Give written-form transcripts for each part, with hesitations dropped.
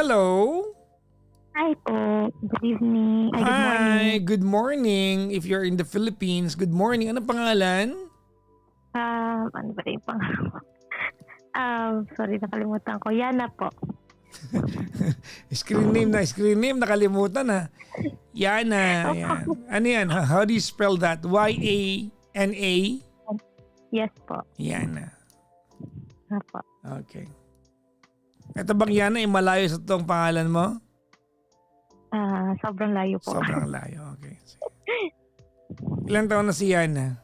Hello. Hi po. Good evening. Ay, good morning. Hi, good morning. If you're in the Philippines, good morning. Ano pangalan? Ano ba yung pangalan? Sorry, nakalimutan ko. Yana po. Screen name, nakalimutan ha. Yana, yan. Opo. Ano yan? How do you spell that? Y-A-N-A? Yes po. Yana. Opo. Okay. Ito bang Yana ay malayo sa itong pangalan mo? Sobrang layo po. Sobrang layo. Okay. Ilang taon na si Yana?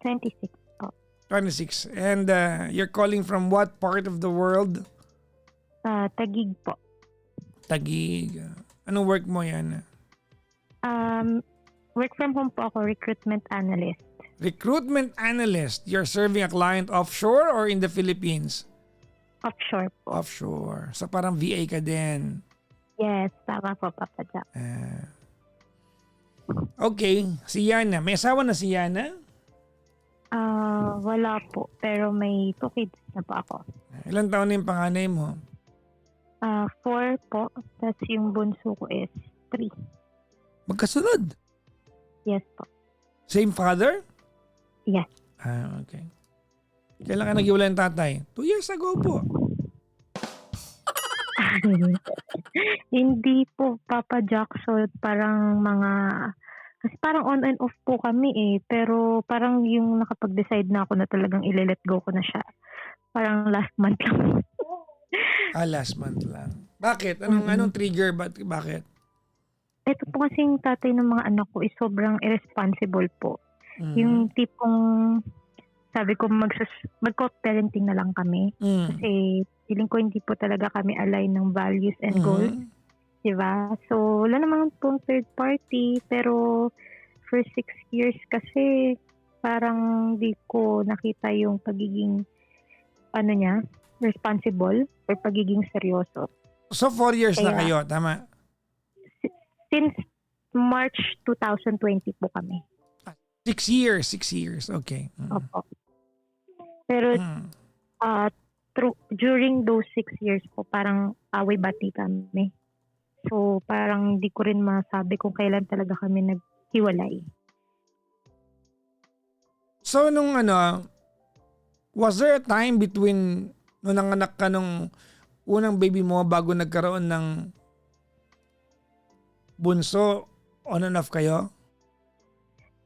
26 po. 26. And you're calling from what part of the world? Taguig po. Taguig. Anong work mo yan? Work from home po ako, recruitment analyst. Recruitment analyst. You're serving a client offshore or in the Philippines? Offshore po. Offshore. So parang VA ka din. Yes, tama po, Papa Jack. Okay. Si Yana. May asawa na si Yana? Wala po, pero may 2 kids na po ako. Ilang taon na yung panganay mo? 4 po, tapos yung bunso ko is 3. Magkasunod? Yes po. Same father? Yes. Okay. Kailan ka nag-iwalay ng tatay? 2 years ago po. Hindi po, Papa Jackson, parang kasi parang on and off po kami pero parang yung nakapag-decide na ako na talagang ile-let go ko na siya. Parang last month lang. Last month lang. Bakit? Anong trigger? Bakit? Ito po kasing tatay ng mga anak ko is sobrang irresponsible po. Yung tipong sabi ko mag-co-parenting na lang kami. Kasi feeling ko hindi po talaga kami align ng values and goals. Diba? So, wala naman pong third party. Pero for 6 years kasi parang di ko nakita yung pagiging responsible or pagiging seryoso. So 4 years na kayo, tama? Since March 2020 po kami. 6 years. Okay. Opo. Pero during those 6 years po, parang away-bati kami. So, parang di ko rin masabi kung kailan talaga kami naghiwalay. So, was there a time between nung nanganak ka nung unang baby mo bago nagkaroon ng bunso, on and off kayo?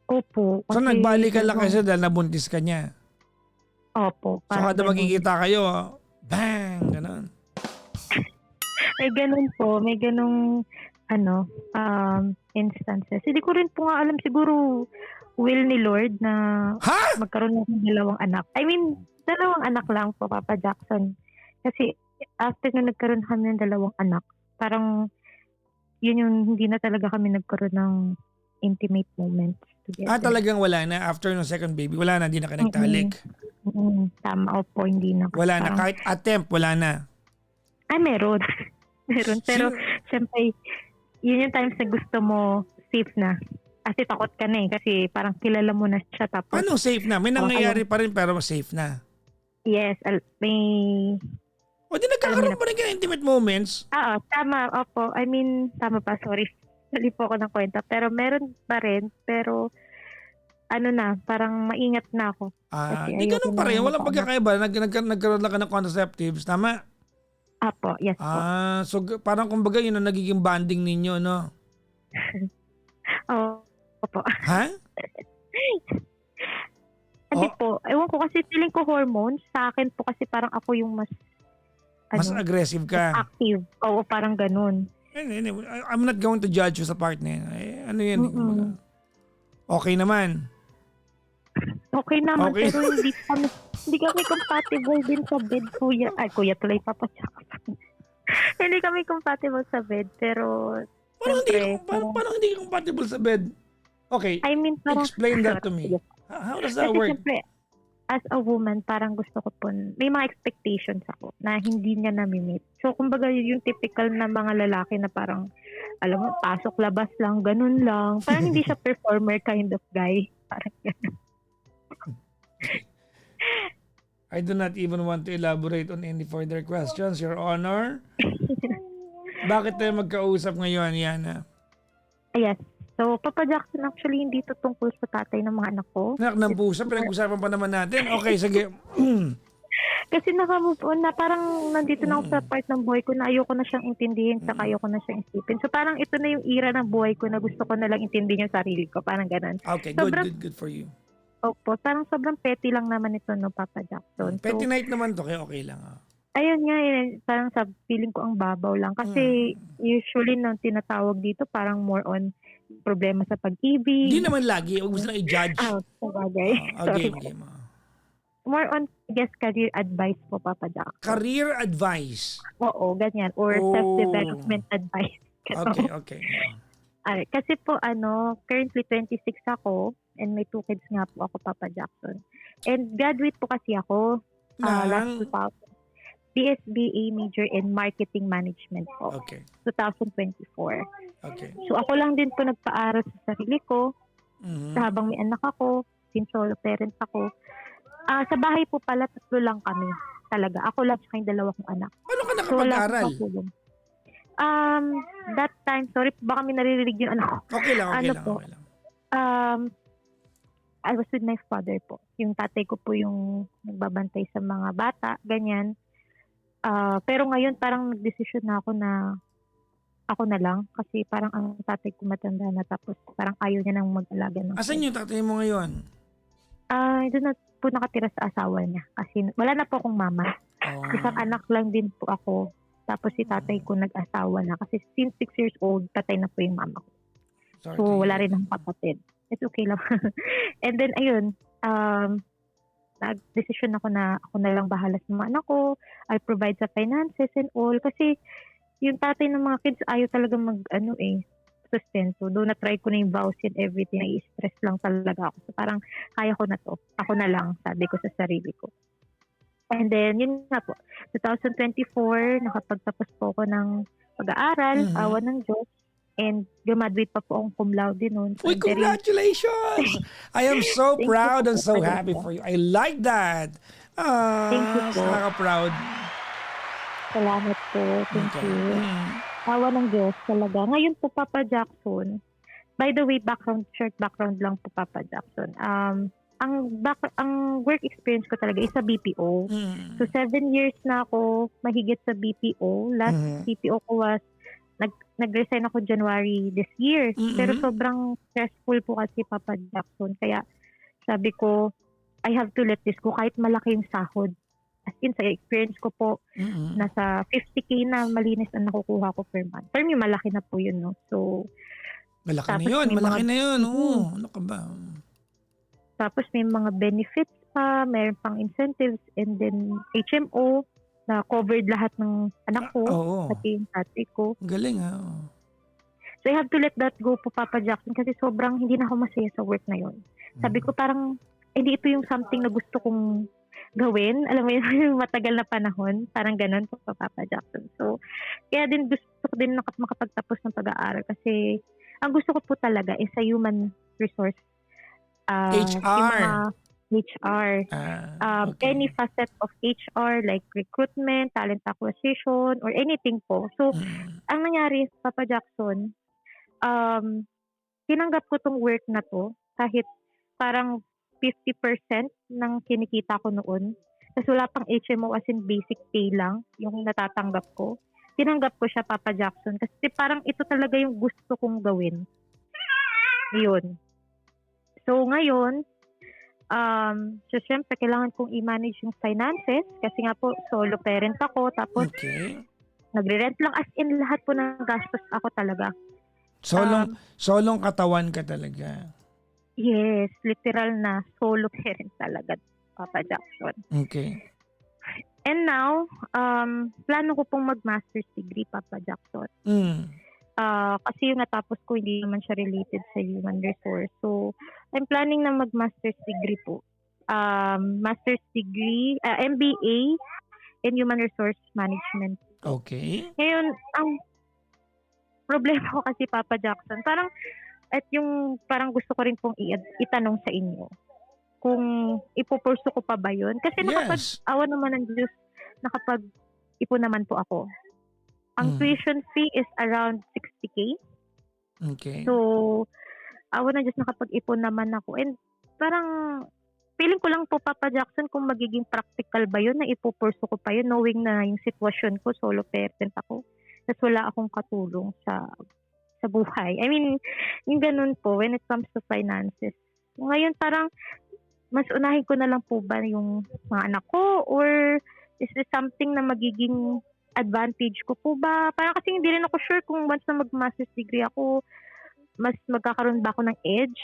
Opo. So, nagbalikan lang kasi dahil nabuntis ka niya? Opo. So, kada magkikita kayo, bang, gano'n. May ganun po. May ganung instances. Hindi ko rin po nga alam, siguro will ni Lord na magkaroon ng 2 anak. I mean, 2 anak lang po, Papa Jackson. Kasi after na nagkaroon kami ng 2 anak, parang yun yung hindi na talaga kami nagkaroon ng intimate moments together. Talagang wala na after ng second baby? Wala na, hindi na ka nagtalik? Tama, opo, hindi na. Wala na, kahit attempt, wala na? Meron. Meron. Pero, syempre, yun yung times na gusto mo safe na. Kasi takot ka na kasi parang kilala mo na siya. Tapos, Anong safe na? May nangyayari pa rin pero safe na? Yes, may... O di nagkakaroon pa rin kayo intimate moments? Tama, opo. I mean, tama pa, sorry. Mali po ako ng kwenta. Pero meron pa rin, pero parang maingat na ako. Di ganun pa rin. Walang pagkakaiba. Nagkaroon lang ka ng contraceptives, tama? Apo, yes po. So parang kumbaga yun ang nagiging bonding ninyo, no? Opo. Ha? Hindi po. Ewan ko kasi feeling ko hormones. Sa akin po kasi parang ako yung mas aggressive ka. Active. Oo, parang ganun. I'm not going to judge you sa part na yun. Ano yan? Okay naman. Okay naman, pero hindi kami compatible din sa bed, kuya. Kuya tuloy, Papa Jackson. Hindi kami compatible sa bed, pero parang hindi compatible sa bed. Okay, I mean, parang, explain that to me. How does that work? Siyempre, as a woman, parang gusto ko po, may mga expectations ako na hindi niya nami-meet. So, kumbaga, yung typical na mga lalaki na parang, alam mo, pasok, labas lang, ganun lang. Parang hindi siya performer kind of guy. Parang ganun. I do not even want to elaborate on any further questions, Your Honor. Bakit tayo magkausap ngayon, Yana? Yes. So, Papa Jackson, actually, hindi to tungkol sa tatay ng mga anak ko. Anak ng pusa, pinag-usapan pa naman natin. Okay, sige. Kasi naka-move on na, parang nandito na ako sa part ng buhay ko na ayoko na siyang intindihin, saka ayoko na siyang isipin. So, parang ito na yung era ng buhay ko na gusto ko na lang intindihin yung sarili ko. Parang ganun. Okay, good for you. Opo, parang sobrang petty lang naman ito, no, Papa Jackson. Petty night naman to, kaya okay lang. Ayun nga, parang sa feeling ko ang babaw lang. Kasi usually nang tinatawag dito, parang more on problema sa pag-ibig. Hindi naman lagi, huwag mo silang i-judge. Sabagay. Game. More on, I guess, career advice po, Papa Jackson. Career advice? Oo, ganyan. Or self-development advice. Okay. Kasi po, currently 26 ako and may 2 kids nga po ako, Papa Jackson. And graduate po kasi ako last 2000. BSBA major in marketing management po. Okay. 2024. Okay. So ako lang din po nagpaaral sa sarili ko habang may anak ako, since solo parent ako. Sa bahay po pala, 3 lang kami. Talaga. Ako lang sa yung 2 kong anak. Paano ka nakapag-aral? That time, sorry, baka may naririnig yung anak ko. Okay lang. I was with my father po. Yung tatay ko po yung nagbabantay sa mga bata, ganyan. Pero ngayon parang nagdesisyon na ako na lang kasi parang ang tatay ko matanda na tapos parang ayaw niya nang mag-alaga ng. Asan yung tatay mo ngayon? Doon na po nakatira sa asawa niya kasi wala na po akong mama. Isang anak lang din po ako. Tapos si tatay ko nag-asawa na kasi since 6 years old, patay na po yung mama ko. So wala rin akong kapatid. It's okay lang. And then ayun, nag-decision ako na lang bahala sa mga anak ko. I provide sa finances and all. Kasi yung tatay ng mga kids ayaw talaga sustento. Doon na-try ko na yung vows and everything. Nai-stress lang talaga ako. So parang kaya ko na to. Ako na lang, sabi ko sa sarili ko. And then, yun nga po. 2024, nakapagtapos po ako ng pag-aaral. Awa ng Diyos. And graduate pa po akong cum laude noon. Uy, congratulations! I am so proud and so happy for you. I like that. Thank you po. Nakaka-proud. Salamat po. Thank you. Awa ng Diyos talaga. Ngayon po, Papa Jackson, by the way, short background lang po, Papa Jackson. Ang work experience ko talaga is sa BPO. So 7 years na ako mahigit sa BPO. Last BPO ko was nag-resign ako January this year. Pero sobrang stressful po kasi, Papa Jackson. Kaya sabi ko, I have to let this go kahit malaki yung sahod. As in, sa experience ko po, nasa 50K na malinis ang nakukuha ko per month. Per me, malaki na po yun, no? So, malaki na yun. Oo, ano ka ba? Tapos may mga benefits pa, mayroon pang incentives, and then HMO, na covered lahat ng anak ko, pati yung tatay ko. Galing So I have to let that go po, Papa Jackson, kasi sobrang hindi na ako masaya sa work na yon. Sabi ko parang, hindi ito yung something na gusto kong gawin. Alam mo yun, matagal na panahon. Parang ganun po, Papa Jackson. So, kaya din gusto ko din makapagtapos ng pag-aaral kasi ang gusto ko po talaga is sa human resource. HR. HR. Any facet of HR like recruitment, talent acquisition, or anything po. So, ang nangyari, Papa Jackson, tinanggap ko tong work na to kahit parang 50% ng kinikita ko noon. Kasi wala pang HMO as in basic pay lang yung natatanggap ko. Tinanggap ko siya, Papa Jackson, kasi parang ito talaga yung gusto kong gawin. Yun. So, ngayon, so syempre kailangan kong i-manage yung finances kasi nga po solo parent ako tapos nagre-rent lang as in lahat po ng gastos ako talaga. Solong katawan ka talaga. Yes, literal na solo parent talaga, Papa Jackson. Okay. And now, plano ko pong mag-master's degree, Papa Jackson. Kasi yung natapos ko hindi naman siya related sa human resource. So, I'm planning na mag-master's degree po. Master's degree, MBA in Human Resource Management. Okay. Ngayon, ang problema ko kasi, Papa Jackson, parang gusto ko rin pong itanong sa inyo kung ipupurso ko pa ba yun. Kasi awa naman ng Diyos, nakapag-ipon naman po ako. Ang tuition fee is around 60K. Okay. So, awa na Diyos, nakapag-ipon naman ako. And parang, feeling ko lang po, Papa Jackson, kung magiging practical ba yun, na ipupurso ko pa yun, knowing na yung sitwasyon ko, solo parent ako. Tapos wala akong katulong sa buhay. I mean, yung ganun po, when it comes to finances. Ngayon, parang, mas unahin ko na lang po ba yung mga anak ko, or is this something na magiging advantage ko po ba? Parang kasi hindi rin ako sure kung once na mag-master's degree ako, mas magkakaroon ba ako ng edge?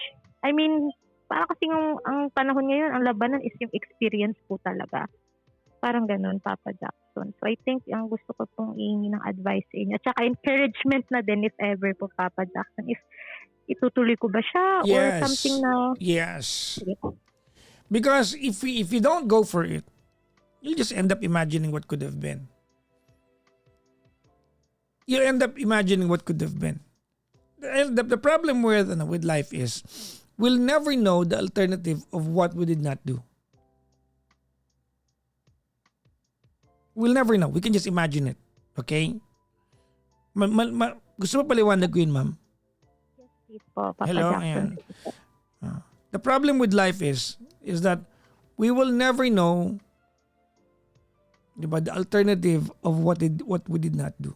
I mean, parang kasi ang panahon ngayon, ang labanan is yung experience po talaga. Parang ganun, Papa Jackson. So I think ang gusto ko pong ihingi ng advice sa inyo. At saka encouragement na din if ever po, Papa Jackson. If itutuloy ko ba siya or something na... Yes. Because if you don't go for it, you'll just end up imagining what could have been. You end up imagining what could have been. The problem with life is we'll never know the alternative of what we did not do. We'll never know. We can just imagine it. Okay? Gusto mo paliwanag ko yun, ma'am? Yes, please po, Papa Hello, Jackson. ayan. The problem with life is that we will never know, diba, the alternative of what we did not do.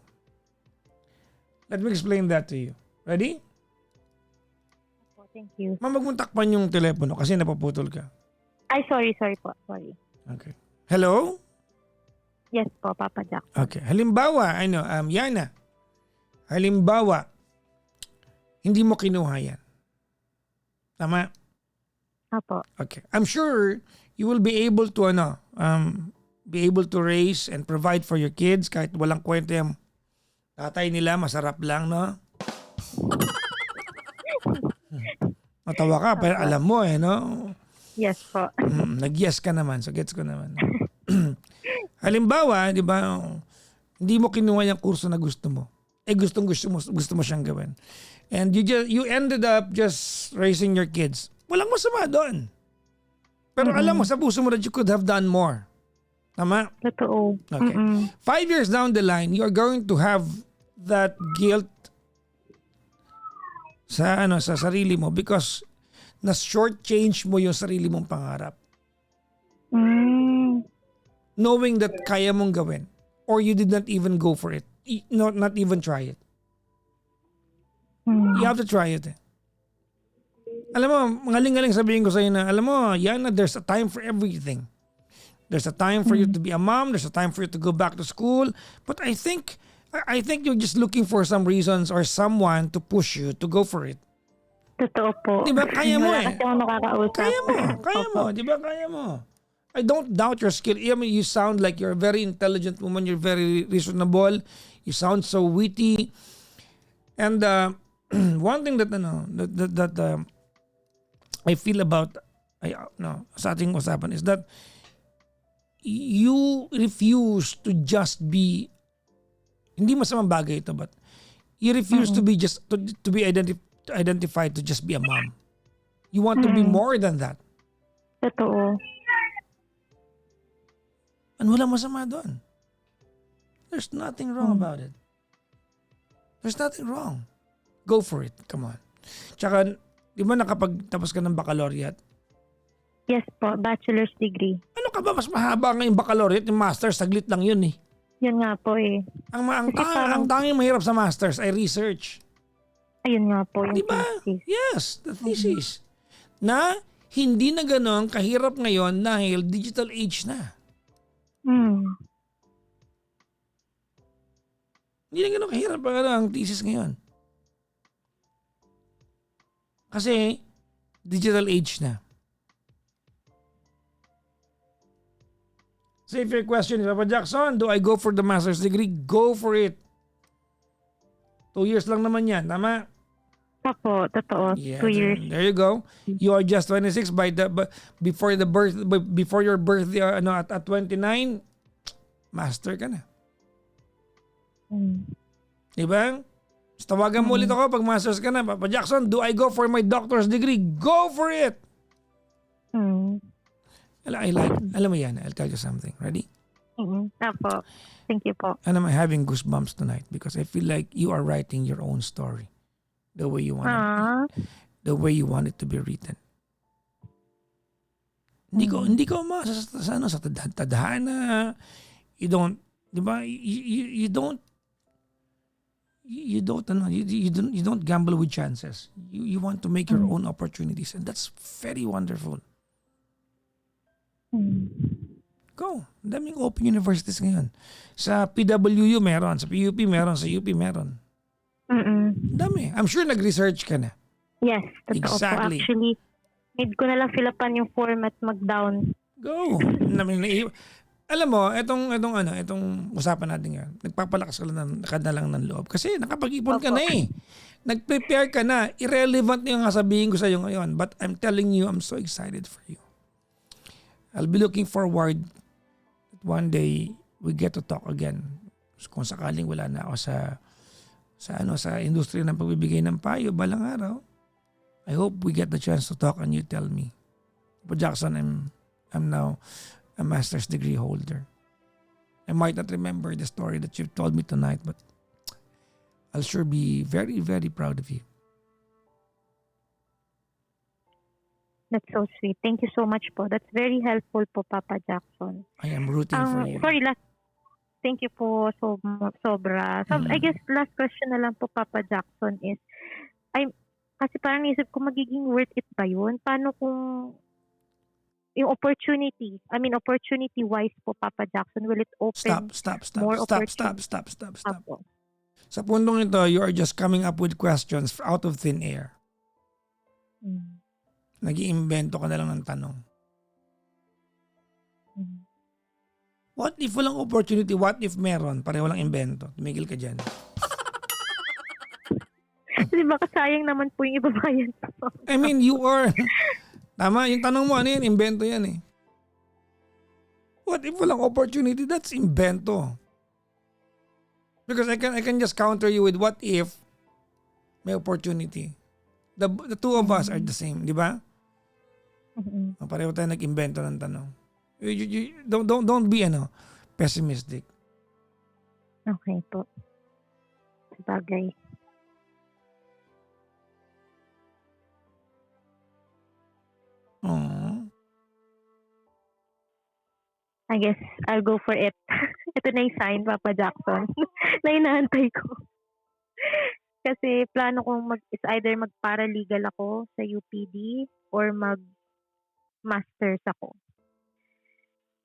Let me explain that to you. Ready? Thank you. Ma'am, wag mong takpan yung telepono kasi napaputol ka. Ay, sorry po. Sorry. Okay. Hello? Yes po, Papa Jackson. Okay. Halimbawa, Yana. Halimbawa, hindi mo kinuha yan. Tama? Apo. Okay. I'm sure you will be able to raise and provide for your kids kahit walang kwenta yung tatay nila, masarap lang, no? Matawa ka, pero alam mo no? Yes po. Nag-yes ka naman, so gets ko naman. Halimbawa, di ba, hindi mo kinuha yung kurso na gusto mo. Gusto mo siyang gawin. And you ended up just raising your kids. Walang masama doon. Pero alam mo, sa puso mo that you could have done more. Tama? Totoo. Okay. 5 years down the line, you're going to have that guilt sa sarili mo because na short-change mo yung sarili mong pangarap. Knowing that kaya mong gawin or you did not even go for it. Not even try it. You have to try it. Alam mo, ngaling-ngaling sabihin ko sa'yo na, alam mo, Yana, there's a time for everything. There's a time for you to be a mom. There's a time for you to go back to school. But I think you're just looking for some reasons or someone to push you to go for it. Totoo po. Diba? Kaya mo Wala kasi akong nakakausap. Kaya mo. Diba? Kaya mo. I don't doubt your skill. I mean, you sound like you're a very intelligent woman. You're very reasonable. You sound so witty. And one thing that I feel about sa ating usapan is that you refuse to just be, hindi masamang bagay ito, but you refuse to be just to be identified to just be a mom. You want to be more than that. Totoo. And wala masama doon. There's nothing wrong about it. There's nothing wrong. Go for it. Come on. Tsaka, di ba nakapagtapos ka ng baccalaureate? Yes po, bachelor's degree. Ano ka ba? Mas mahaba nga yung baccalaureate, yung master's, saglit lang yun eh. Yun nga po eh. Ang tanging mahirap sa master's ay research. Ayun nga po, yung Diba? thesis. Yes, the thesis. Na hindi na ganon kahirap ngayon dahil digital age na. Hindi na ganon kahirap ang thesis ngayon. Kasi digital age na. So if your question is, Papa Jackson, do I go for the master's degree? Go for it. 2 years lang naman yan. Tama? Opo, totoo. Yeah, 2 years. there you go. You are just 26 before your birthday at 29, master ka na. Diba? So, tawagan mo ulit ako pag masters ka na. Papa Jackson, do I go for my doctor's degree? Go for it! Alam mo yan, I'll tell you something. Ready? Opo. Thank you po. And I'm having goosebumps tonight because I feel like you are writing your own story the way you want Ah. it to be written. Mm. Hindi ko sa tadhana. You don't, 'di ba? You don't gamble with chances. You want to make your Mm. own opportunities, and that's very wonderful. Mm. Go. Ang daming open universities ngayon. Sa PWU meron, sa PUP meron, sa UP meron. Mm. Ang dami. I'm sure nag-research ka na. Yes, totoo po. Exactly. Actually, need ko na lang fill upan yung format mag-down. Go. Alam mo, itong usapan natin ngayon, nagpapalakas ka na lang ng loob. Kasi nakapag-ipon ka Opo. na eh. Nag-prepare ka na. Irrelevant na yung sasabihin ko sa iyo ngayon. But I'm telling you, I'm so excited for you. I'll be looking forward that one day we get to talk again. Kung sakaling wala na ako sa industriya ng pagbibigay ng payo balang araw, I hope we get the chance to talk and you tell me. But Jackson, I'm now a master's degree holder. I might not remember the story that you've told me tonight, but I'll sure be very, very proud of you. That's so sweet. Thank you so much po. That's very helpful po, Papa Jackson. I am rooting for you. Sorry, thank you po sobra. So, I guess last question na lang po, Papa Jackson is, kasi parang isip ko magiging worth it ba yun? Paano kung yung opportunity wise po, Papa Jackson, will it open more opportunities? Stop. Apo. Sa puntong ito, you are just coming up with questions out of thin air. Mm. Nag-iimbento ka na lang ng tanong. Mm. What if walang opportunity? What if meron? Pareho lang imbento. Tumigil ka dyan. Di ba kasayang naman po yung ibabayan po? I mean, you are... Tama, yung tanong mo, ano yan? Imbento yan eh. What if walang opportunity? That's imbento. Because I can just counter you with what if may opportunity. The two of us are the same, di ba? Mm-mm. Pareho tayo nag-imbento ng tanong. Don't be pessimistic. Okay po. Sabagay. I guess I'll go for it. Ito na yung sign, Papa Jackson, na inaantay ko. Kasi plano kong it's either mag-paralegal ako sa UPD or mag-masters ako.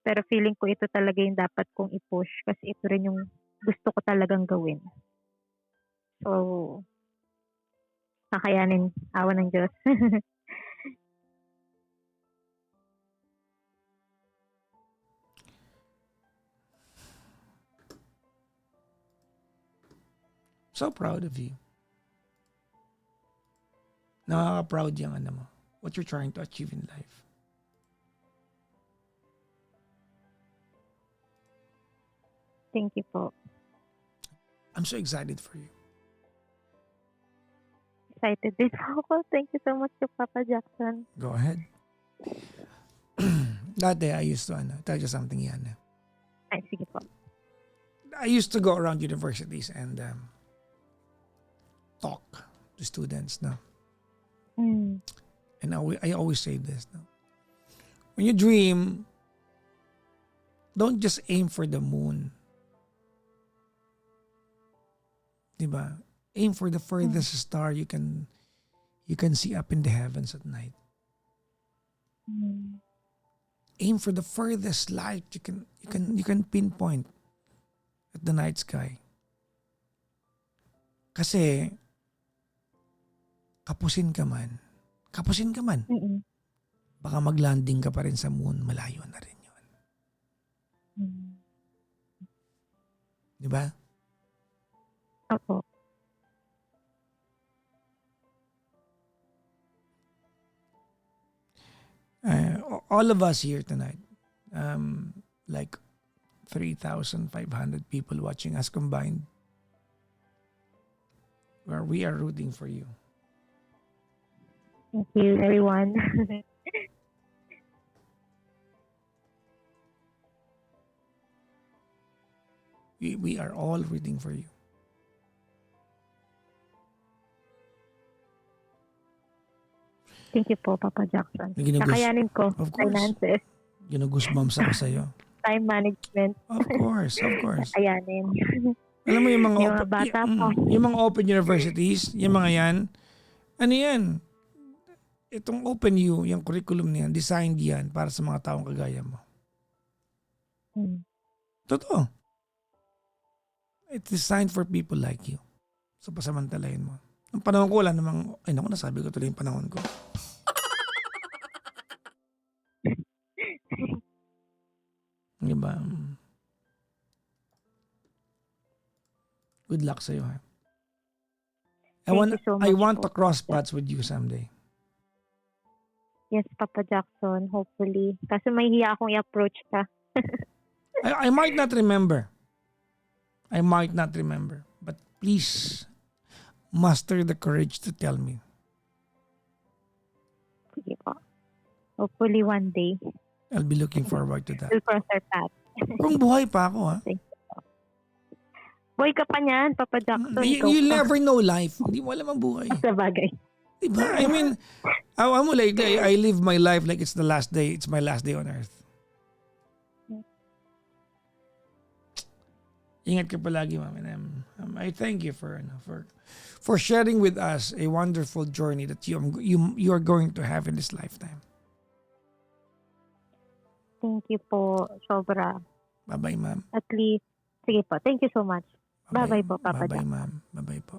Pero feeling ko ito talaga yung dapat kong i-push kasi ito rin yung gusto ko talagang gawin. So, kakayanin, awa ng Diyos. So proud of you. Nakaka-proud yung mo. What you're trying to achieve in life. Thank you po. I'm so excited for you. Excited din po ako. Thank you so much to Papa Jackson. Go ahead. Dati, I used to, tell you something yan. Ay, sige po. I used to go around universities and talk to students, no? Mm. And I always say this, no? When you dream, don't just aim for the moon. Diba? Aim for the furthest star you can see up in the heavens at night. Mm. Aim for the furthest light you can pinpoint at the night sky. Kasi kapusin ka man. Mm-mm. Baka maglanding ka pa rin sa moon, malayo na rin yun. Mm. Di ba? Opo. All of us here tonight, like 3,500 people watching us combined, where we are rooting for you. Thank you, everyone. We are all rooting for you. Thank you po, Papa Jackson. Ginugus, Kakayanin ko. of course. Finances, Ginugoosebumps ako sa'yo. time management. Of course, of course. Kakayanin. Alam mo yung mga, Yung mga bata pa. yung mga open universities, yung mga yan, ano yan? Itong Open U, yung curriculum niyan, designed yan para sa mga taong kagaya mo. Totoo. It's designed for people like you. So pasamantalayin mo. Ang panahon ko wala namang, ay naku, nasabi ko tuloy yung panahon ko. Diba? Good luck sa'yo, ha? Thank you so I much want to po. cross paths with you someday. Yes, Papa Jackson, hopefully. Kasi may hiya akong i-approach ka. I might not remember. But please, muster the courage to tell me. Sige po. Hopefully one day, I'll be looking forward to that. we'll cross our path. Kung buhay pa ako, ha? Boy ka pa niyan, Papa Jackson. ikaw You'll pa. never know life. Hindi mo alam ang buhay. Sa bagay. Diba? I mean, I'm like, I live my life like it's the last day. It's my last day on earth. Ingat ka palagi, ma'am. And I thank you for sharing with us a wonderful journey that you are going to have in this lifetime. Thank you po, sobra. Bye-bye, ma'am. At least, sige po, thank you so much. Bye-bye po, Papa Bye-bye, Jack. ma'am. Bye-bye po.